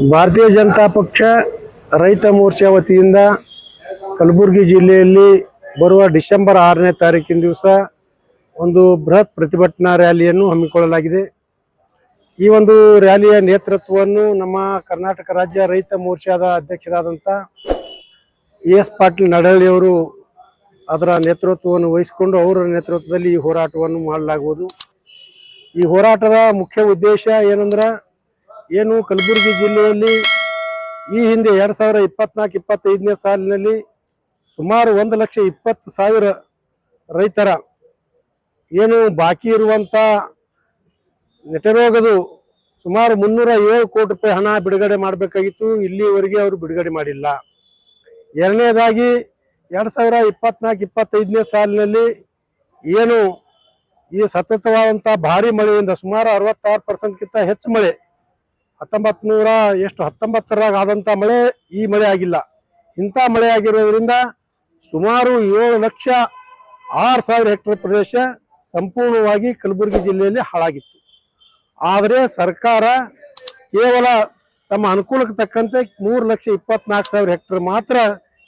ಭಾರತೀಯ ಜನತಾ ಪಕ್ಷ ರೈತ ಮೋರ್ಚಾ ವತಿಯಿಂದ ಕಲಬುರಗಿ ಜಿಲ್ಲೆಯಲ್ಲಿ ಬರುವ ಡಿಸೆಂಬರ್ 6ನೇ ತಾರೀಕಿನ ದಿವಸ ಒಂದು ಬೃಹತ್ ಪ್ರತಿಭಟನಾ ರ್ಯಾಲಿಯನ್ನು ಹಮ್ಮಿಕೊಳ್ಳಲಾಗಿದೆ। ಈ ಒಂದು ರ್ಯಾಲಿಯ ನೇತೃತ್ವವನ್ನು ನಮ್ಮ ಕರ್ನಾಟಕ ರಾಜ್ಯ ರೈತ ಮೋರ್ಚಾದ ಅಧ್ಯಕ್ಷರಾದಂಥ ಎಸ್ ಪಾಟೀಲ್ ನಡಹಳ್ಳಿ ಅವರು ಅದರ ನೇತೃತ್ವವನ್ನು ವಹಿಸಿಕೊಂಡು ಅವರ ನೇತೃತ್ವದಲ್ಲಿ ಈ ಹೋರಾಟವನ್ನು ಮಾಡಲಾಗುವುದು। ಈ ಹೋರಾಟದ ಮುಖ್ಯ ಉದ್ದೇಶ ಏನಂದ್ರೆ ಏನು ಕಲಬುರಗಿ ಜಿಲ್ಲೆಯಲ್ಲಿ ಈ ಹಿಂದೆ 2024-25ನೇ ಸಾಲಿನಲ್ಲಿ ಸುಮಾರು 1,20,000 ರೈತರ ಏನು ಬಾಕಿ ಇರುವಂಥ ನೆಟರೋಗದು ಸುಮಾರು 307 ಕೋಟಿ ರೂಪಾಯಿ ಹಣ ಬಿಡುಗಡೆ ಮಾಡಬೇಕಾಗಿತ್ತು, ಇಲ್ಲಿವರೆಗೆ ಅವರು ಬಿಡುಗಡೆ ಮಾಡಿಲ್ಲ। ಎರಡನೇದಾಗಿ 2024-25ನೇ ಸಾಲಿನಲ್ಲಿ ಏನು ಈ ಸತತವಾದಂಥ ಭಾರಿ ಮಳೆಯಿಂದ ಸುಮಾರು 66%ಕ್ಕಿಂತ ಹೆಚ್ಚು ಮಳೆ 1919ರಾಗ ಆದಂಥ ಮಳೆ ಈ ಮಳೆ ಆಗಿಲ್ಲ। ಇಂಥ ಮಳೆ ಆಗಿರೋದ್ರಿಂದ ಸುಮಾರು 7,06,000 ಹೆಕ್ಟೇರ್ ಪ್ರದೇಶ ಸಂಪೂರ್ಣವಾಗಿ ಕಲಬುರಗಿ ಜಿಲ್ಲೆಯಲ್ಲಿ ಹಾಳಾಗಿತ್ತು। ಆದರೆ ಸರ್ಕಾರ ಕೇವಲ ತಮ್ಮ ಅನುಕೂಲಕ್ಕೆ ತಕ್ಕಂತೆ 3,24,000 ಹೆಕ್ಟೇರ್ ಮಾತ್ರ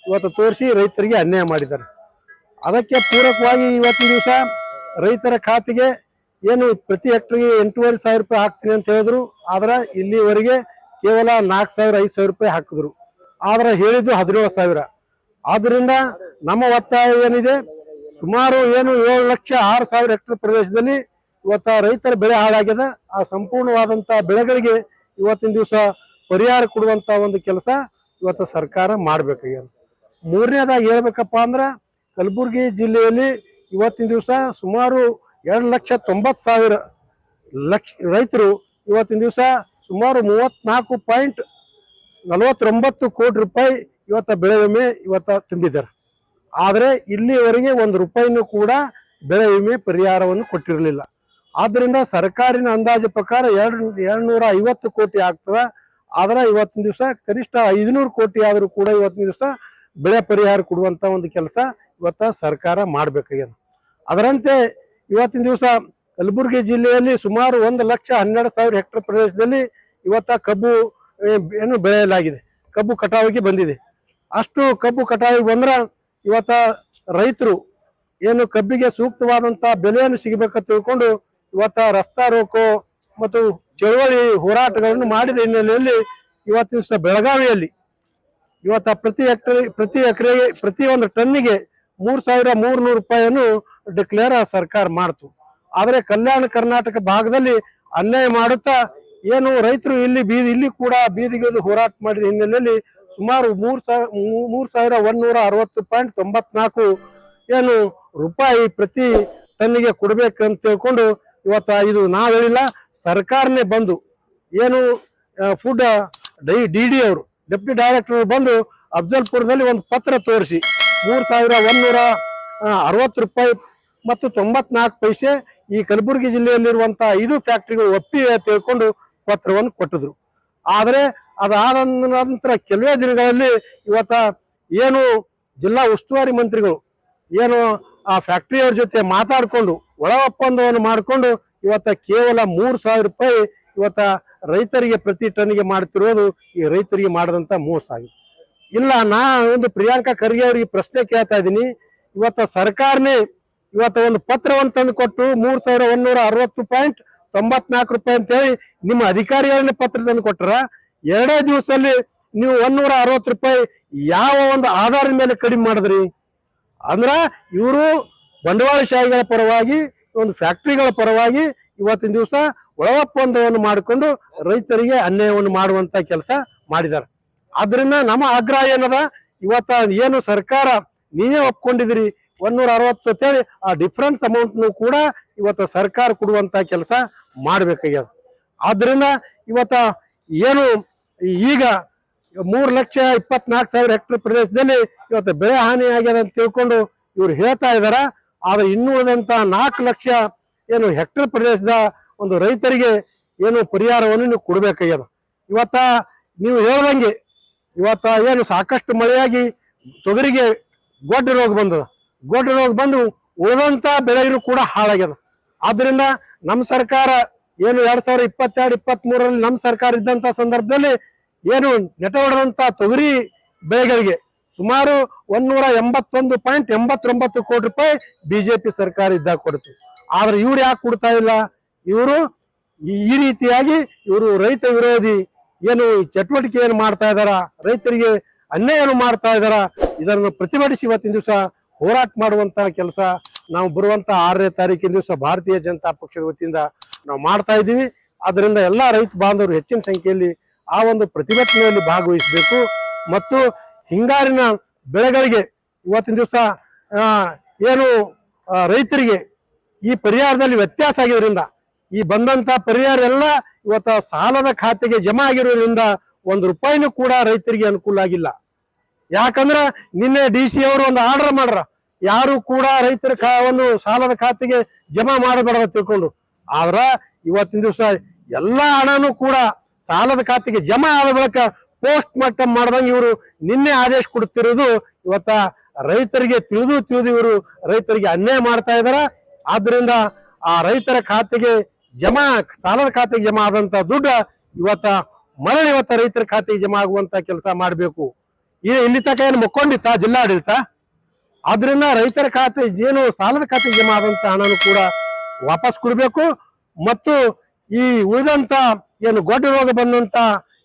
ಇವತ್ತು ತೋರಿಸಿ ರೈತರಿಗೆ ಅನ್ಯಾಯ ಮಾಡಿದ್ದಾರೆ। ಅದಕ್ಕೆ ಪೂರಕವಾಗಿ ಇವತ್ತಿನ ದಿವಸ ರೈತರ ಖಾತೆಗೆ ಏನು ಪ್ರತಿ ಹೆಕ್ಟರ್ಗೆ 8,500 ರೂಪಾಯಿ ಹಾಕ್ತೀನಿ ಅಂತ ಹೇಳಿದ್ರು, ಆದ್ರೆ ಇಲ್ಲಿವರೆಗೆ ಕೇವಲ 4,000-5,000 ರೂಪಾಯಿ ಹಾಕಿದ್ರು, ಆದ್ರೆ ಹೇಳಿದ್ದು 17,000। ಆದ್ದರಿಂದ ನಮ್ಮ ಒತ್ತಾಯ ಏನಿದೆ, ಸುಮಾರು ಏನು 7,06,000 ಹೆಕ್ಟೇರ್ ಪ್ರದೇಶದಲ್ಲಿ ಇವತ್ತು ರೈತರ ಬೆಳೆ ಹಾಳಾಗಿದೆ, ಆ ಸಂಪೂರ್ಣವಾದಂಥ ಬೆಳೆಗಳಿಗೆ ಇವತ್ತಿನ ದಿವಸ ಪರಿಹಾರ ಕೊಡುವಂಥ ಒಂದು ಕೆಲಸ ಇವತ್ತು ಸರ್ಕಾರ ಮಾಡಬೇಕಾಗ್ಯದ। ಮೂರನೇದಾಗಿ ಹೇಳ್ಬೇಕಪ್ಪ ಅಂದ್ರೆ ಕಲಬುರಗಿ ಜಿಲ್ಲೆಯಲ್ಲಿ ಇವತ್ತಿನ ದಿವಸ ಸುಮಾರು 2,90,000 ರೈತರು ಇವತ್ತಿನ ದಿವಸ ಸುಮಾರು 34.49 ಕೋಟಿ ರೂಪಾಯಿ ಇವತ್ತು ಬೆಳೆ ವಿಮೆ ಇವತ್ತು ತುಂಬಿದ್ದಾರೆ, ಆದರೆ ಇಲ್ಲಿವರೆಗೆ 1 ರೂಪಾಯಿನೂ ಕೂಡ ಬೆಳೆ ವಿಮೆ ಪರಿಹಾರವನ್ನು ಕೊಟ್ಟಿರಲಿಲ್ಲ। ಆದ್ದರಿಂದ ಸರ್ಕಾರಿನ ಅಂದಾಜು ಪ್ರಕಾರ 250 ಕೋಟಿ ಆಗ್ತದೆ, ಆದರೆ ಇವತ್ತಿನ ದಿವಸ ಕನಿಷ್ಠ 500 ಕೋಟಿ ಆದರೂ ಕೂಡ ಇವತ್ತಿನ ದಿವಸ ಬೆಳೆ ಪರಿಹಾರ ಕೊಡುವಂಥ ಒಂದು ಕೆಲಸ ಇವತ್ತು ಸರ್ಕಾರ ಮಾಡಬೇಕಾಗ್ಯದ। ಅದರಂತೆ ಇವತ್ತಿನ ದಿವಸ ಕಲಬುರಗಿ ಜಿಲ್ಲೆಯಲ್ಲಿ ಸುಮಾರು 1,12,000 ಹೆಕ್ಟೇರ್ ಪ್ರದೇಶದಲ್ಲಿ ಇವತ್ತು ಕಬ್ಬು ಏನು ಬೆಳೆಯಲಾಗಿದೆ, ಕಬ್ಬು ಕಟಾವಿಗೆ ಬಂದಿದೆ। ಅಷ್ಟು ಕಬ್ಬು ಕಟಾವಿಗೆ ಬಂದ್ರೆ ಇವತ್ತು ರೈತರು ಏನು ಕಬ್ಬಿಗೆ ಸೂಕ್ತವಾದಂಥ ಬೆಲೆಯನ್ನು ಸಿಗಬೇಕಂತ ತಿಳ್ಕೊಂಡು ಇವತ್ತು ರಸ್ತಾ ರೋಕೋ ಮತ್ತು ಚಳವಳಿ ಹೋರಾಟಗಳನ್ನು ಮಾಡಿದ ಹಿನ್ನೆಲೆಯಲ್ಲಿ ಇವತ್ತಿನ ದಿವಸ ಬೆಳಗಾವಿಯಲ್ಲಿ ಇವತ್ತು ಪ್ರತಿ ಎಕರೆಗೆ ಪ್ರತಿ ಒಂದು ಟನ್ನಿಗೆ 3,300 ರೂಪಾಯಿಯನ್ನು ಡಿಕ್ಲೇರ್ ಸರ್ಕಾರ ಮಾಡ್ತು। ಆದರೆ ಕಲ್ಯಾಣ ಕರ್ನಾಟಕ ಭಾಗದಲ್ಲಿ ಅನ್ಯಾಯ ಮಾಡುತ್ತಾ ಏನು ರೈತರು ಇಲ್ಲಿ ಕೂಡ ಬೀದಿಗಿಳಿದು ಹೋರಾಟ ಮಾಡಿದ ಹಿನ್ನೆಲೆಯಲ್ಲಿ ಸುಮಾರು 3,160.94 ಏನು ರೂಪಾಯಿ ಪ್ರತಿ ಟನ್ನಿಗೆ ಕೊಡ್ಬೇಕಂತ ತಿಳ್ಕೊಂಡು ಇವತ್ತು ಇದು ನಾವು ಹೇಳಿಲ್ಲ, ಸರ್ಕಾರನೇ ಬಂದು ಏನು ಫುಡ್ ಡಿ ಅವರು ಡೆಪ್ಯೂಟಿ ಡೈರೆಕ್ಟರ್ ಬಂದು ಅಫ್ಜಲ್ಪುರದಲ್ಲಿ ಒಂದು ಪತ್ರ ತೋರಿಸಿ 3,160 ರೂಪಾಯಿ ಮತ್ತು 94 ಪೈಸೆ ಈ ಕಲಬುರಗಿ ಜಿಲ್ಲೆಯಲ್ಲಿರುವಂತಹ 5 ಫ್ಯಾಕ್ಟರಿಗಳು ಒಪ್ಪಿಗೆ ತಿಳ್ಕೊಂಡು ಪತ್ರವನ್ನು ಕೊಟ್ಟಿದ್ರು। ಆದರೆ ಅದಾದ ನಂತರ ಕೆಲವೇ ದಿನಗಳಲ್ಲಿ ಇವತ್ತ ಏನು ಜಿಲ್ಲಾ ಉಸ್ತುವಾರಿ ಮಂತ್ರಿಗಳು ಏನು ಆ ಫ್ಯಾಕ್ಟರಿಯವ್ರ ಜೊತೆ ಮಾತಾಡಿಕೊಂಡು ಒಳ ಒಪ್ಪಂದವನ್ನು ಮಾಡಿಕೊಂಡು ಇವತ್ತ ಕೇವಲ 3,000 ರೂಪಾಯಿ ಇವತ್ತ ರೈತರಿಗೆ ಪ್ರತಿ ಟನ್ನಿಗೆ ಮಾಡ್ತಿರೋದು ಈ ರೈತರಿಗೆ ಮಾಡಿದಂಥ ಮೋಸ ಆಗಿದೆ। ಇಲ್ಲ, ನಾ ಒಂದು ಪ್ರಿಯಾಂಕಾ ಖರ್ಗೆ ಅವರಿಗೆ ಪ್ರಶ್ನೆ ಕೇಳ್ತಾ ಇದ್ದೀನಿ, ಇವತ್ತ ಸರ್ಕಾರನೇ ಇವತ್ತು ಒಂದು ಪತ್ರವನ್ನು ತಂದು ಕೊಟ್ಟು 3,160.94 ರೂಪಾಯಿ ಅಂತೇಳಿ ನಿಮ್ಮ ಅಧಿಕಾರಿಗಳನ್ನೇ ಪತ್ರ ತಂದು ಕೊಟ್ಟರ, 2 ದಿವಸದಲ್ಲಿ ನೀವು 160 ರೂಪಾಯಿ ಯಾವ ಒಂದು ಆಧಾರದ ಮೇಲೆ ಕಡಿಮೆ ಮಾಡಿದ್ರಿ? ಅಂದ್ರ ಇವರು ಬಂಡವಾಳಶಾಹಿಗಳ ಪರವಾಗಿ ಒಂದು ಫ್ಯಾಕ್ಟರಿಗಳ ಪರವಾಗಿ ಇವತ್ತಿನ ದಿವಸ ಒಳ ಒಪ್ಪಂದವನ್ನು ಮಾಡಿಕೊಂಡು ರೈತರಿಗೆ ಅನ್ಯಾಯವನ್ನು ಮಾಡುವಂತ ಕೆಲಸ ಮಾಡಿದ್ದಾರೆ। ಆದ್ರಿಂದ ನಮ್ಮ ಆಗ್ರಹ ಏನದ, ಇವತ್ತ ಏನು ಸರ್ಕಾರ ನೀವೇ ಒಪ್ಕೊಂಡಿದ್ರಿ 160 ಅಂತೇಳಿ ಆ ಡಿಫರೆನ್ಸ್ ಅಮೌಂಟ್ ಕೂಡ ಇವತ್ತು ಸರ್ಕಾರ ಕೊಡುವಂತ ಕೆಲಸ ಮಾಡ್ಬೇಕಾಗ್ಯದ। ಆದ್ರಿಂದ ಇವತ್ತ ಏನು ಈಗ 3,24,000 ಹೆಕ್ಟೇರ್ ಪ್ರದೇಶದಲ್ಲಿ ಇವತ್ತು ಬೆಳೆ ಹಾನಿ ಆಗ್ಯದ ಅಂತ ತಿಳ್ಕೊಂಡು ಇವ್ರು ಹೇಳ್ತಾ ಇದಾರ, ಆದ್ರೆ ಇನ್ನೂ ಉಳಿದಂತ 4 ಲಕ್ಷ ಏನು ಹೆಕ್ಟೇರ್ ಪ್ರದೇಶದ ಒಂದು ರೈತರಿಗೆ ಏನು ಪರಿಹಾರವನ್ನು ನೀವು ಕೊಡಬೇಕಾಗ್ಯದ। ಇವತ್ತ ನೀವು ಹೇಳ್ದಂಗೆ ಇವತ್ತ ಏನು ಸಾಕಷ್ಟು ಮಳೆಯಾಗಿ ತೊಗರಿಗೆ ಗೊಡ್ಡ ರೋಗ ಬಂದದ, ಗೊಡ್ಡ ರೋಗ ಬಂದು ಉಳಿದಂತ ಬೆಳೆಗಳು ಕೂಡ ಹಾಳಾಗ್ಯದ। ಆದ್ರಿಂದ ನಮ್ಮ ಸರ್ಕಾರ ಏನು 2022-23ರಲ್ಲಿ ನಮ್ಮ ಸರ್ಕಾರ ಇದ್ದಂತ ಸಂದರ್ಭದಲ್ಲಿ ಏನು ನೆಟ ಹೊಡೆದಂತ ತೊಗರಿ ಬೆಳೆಗಳಿಗೆ ಸುಮಾರು 181.89 ಕೋಟಿ ರೂಪಾಯಿ ಬಿಜೆಪಿ ಸರ್ಕಾರ ಇದ್ದಾಗ ಕೊಡ್ತು. ಆದ್ರೆ ಇವ್ರು ಯಾಕೆ ಕೊಡ್ತಾ ಇಲ್ಲ? ಇವರು ಈ ರೀತಿಯಾಗಿ ಇವರು ರೈತ ವಿರೋಧಿ ಏನು ಚಟುವಟಿಕೆ ಏನು ಮಾಡ್ತಾ ಇದಾರ, ರೈತರಿಗೆ ಅನ್ಯಾಯ ಮಾಡ್ತಾ ಇದಾರ, ಇದನ್ನು ಪ್ರತಿಭಟಿಸಿ ಇವತ್ತಿನ ದಿವಸ ಹೋರಾಟ ಮಾಡುವಂತ ಕೆಲಸ ನಾವು ಬರುವಂತ 6ನೇ ತಾರೀಕಿನ ದಿವಸ ಭಾರತೀಯ ಜನತಾ ಪಕ್ಷದ ವತಿಯಿಂದ ನಾವು ಮಾಡ್ತಾ ಇದ್ದೀವಿ. ಅದರಿಂದ ಎಲ್ಲಾ ರೈತ ಬಾಂಧವರು ಹೆಚ್ಚಿನ ಸಂಖ್ಯೆಯಲ್ಲಿ ಆ ಒಂದು ಪ್ರತಿಭಟನೆಯಲ್ಲಿ ಭಾಗವಹಿಸಬೇಕು. ಮತ್ತು ಹಿಂಗಾರಿನ ಬೆಳೆಗಳಿಗೆ ಇವತ್ತಿನ ದಿವಸ ಏನು ರೈತರಿಗೆ ಈ ಪರಿಹಾರದಲ್ಲಿ ವ್ಯತ್ಯಾಸ ಆಗಿರೋದ್ರಿಂದ ಈ ಬಂದಂತ ಪರಿಹಾರ ಎಲ್ಲ ಇವತ್ತ ಸಾಲದ ಖಾತೆಗೆ ಜಮಾ ಆಗಿರೋದ್ರಿಂದ 1 ರೂಪಾಯಿನೂ ಕೂಡ ರೈತರಿಗೆ ಅನುಕೂಲ ಆಗಿಲ್ಲ. ಯಾಕಂದ್ರ ನಿನ್ನೆ DC ಅವರು ಒಂದು ಆರ್ಡರ್ ಮಾಡ್ರ, ಯಾರು ಕೂಡ ರೈತರ ಒಂದು ಸಾಲದ ಖಾತೆಗೆ ಜಮಾ ಮಾಡಬೇಡ ತಿಳ್ಕೊಂಡು. ಆದ್ರ ಇವತ್ತಿನ ದಿವಸ ಎಲ್ಲಾ ಹಣನೂ ಕೂಡ ಸಾಲದ ಖಾತೆಗೆ ಜಮಾ ಆದ ಬಳಿಕ ಪೋಸ್ಟ್ ಮಾರ್ಟಮ್ ಮಾಡ್ದಂಗೆ ಇವರು ನಿನ್ನೆ ಆದೇಶ ಕೊಡ್ತಿರೋದು ಇವತ್ತ ರೈತರಿಗೆ ತಿಳಿದು ಇವರು ರೈತರಿಗೆ ಅನ್ಯಾಯ ಮಾಡ್ತಾ ಇದಾರ. ಆದ್ರಿಂದ ಆ ರೈತರ ಖಾತೆಗೆ ಸಾಲದ ಖಾತೆಗೆ ಜಮಾ ಆದಂತ ದುಡ್ಡು ಇವತ್ತ ರೈತರ ಖಾತೆಗೆ ಜಮಾ ಆಗುವಂತ ಕೆಲಸ ಮಾಡಬೇಕು. ಇಲ್ಲಿ ತನಕ ಏನು ಮುಕ್ಕೊಂಡಿತ್ತ ಜಿಲ್ಲಾಡಳಿತ? ಆದ್ರಿಂದ ರೈತರ ಖಾತೆ ಏನು ಸಾಲದ ಖಾತೆಗೆ ಜಮಾ ಆದಂತ ಹಣನು ಕೂಡ ವಾಪಸ್ ಕೊಡಬೇಕು. ಮತ್ತು ಈ ಉಳಿದಂತ ಏನು ಗೊಡ್ಡ ರೋಗ ಬಂದಂತ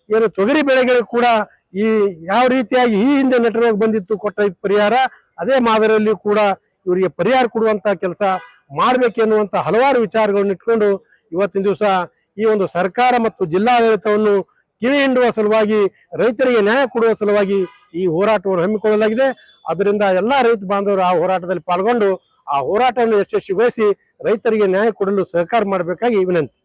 ಏನು ತೊಗರಿ ಬೆಳೆಗಳು ಕೂಡ ಈ ಯಾವ ರೀತಿಯಾಗಿ ಈ ಹಿಂದೆ ನೆಟ ರೋಗ ಬಂದಿತ್ತು ಕೊಟ್ಟ ಪರಿಹಾರ, ಅದೇ ಮಾದರಿಯಲ್ಲಿ ಕೂಡ ಇವರಿಗೆ ಪರಿಹಾರ ಕೊಡುವಂತ ಕೆಲಸ ಮಾಡ್ಬೇಕೆನ್ನುವಂತ ಹಲವಾರು ವಿಚಾರಗಳನ್ನು ಇಟ್ಕೊಂಡು ಇವತ್ತಿನ ದಿವಸ ಈ ಒಂದು ಸರ್ಕಾರ ಮತ್ತು ಜಿಲ್ಲಾಡಳಿತವನ್ನು ಕಿವಿ ಹಿಂಡುವ ಸಲುವಾಗಿ, ರೈತರಿಗೆ ನ್ಯಾಯ ಕೊಡುವ ಸಲುವಾಗಿ ಈ ಹೋರಾಟವನ್ನು ಹಮ್ಮಿಕೊಳ್ಳಲಾಗಿದೆ. ಅದರಿಂದ ಎಲ್ಲಾ ರೈತ ಬಾಂಧವರು ಆ ಹೋರಾಟದಲ್ಲಿ ಪಾಲ್ಗೊಂಡು ಆ ಹೋರಾಟವನ್ನು ಯಶಸ್ವಿಗೊಳಿಸಿ ರೈತರಿಗೆ ನ್ಯಾಯ ಕೊಡಲು ಸಹಕಾರ ಮಾಡಬೇಕಾಗಿ ವಿನಂತಿ.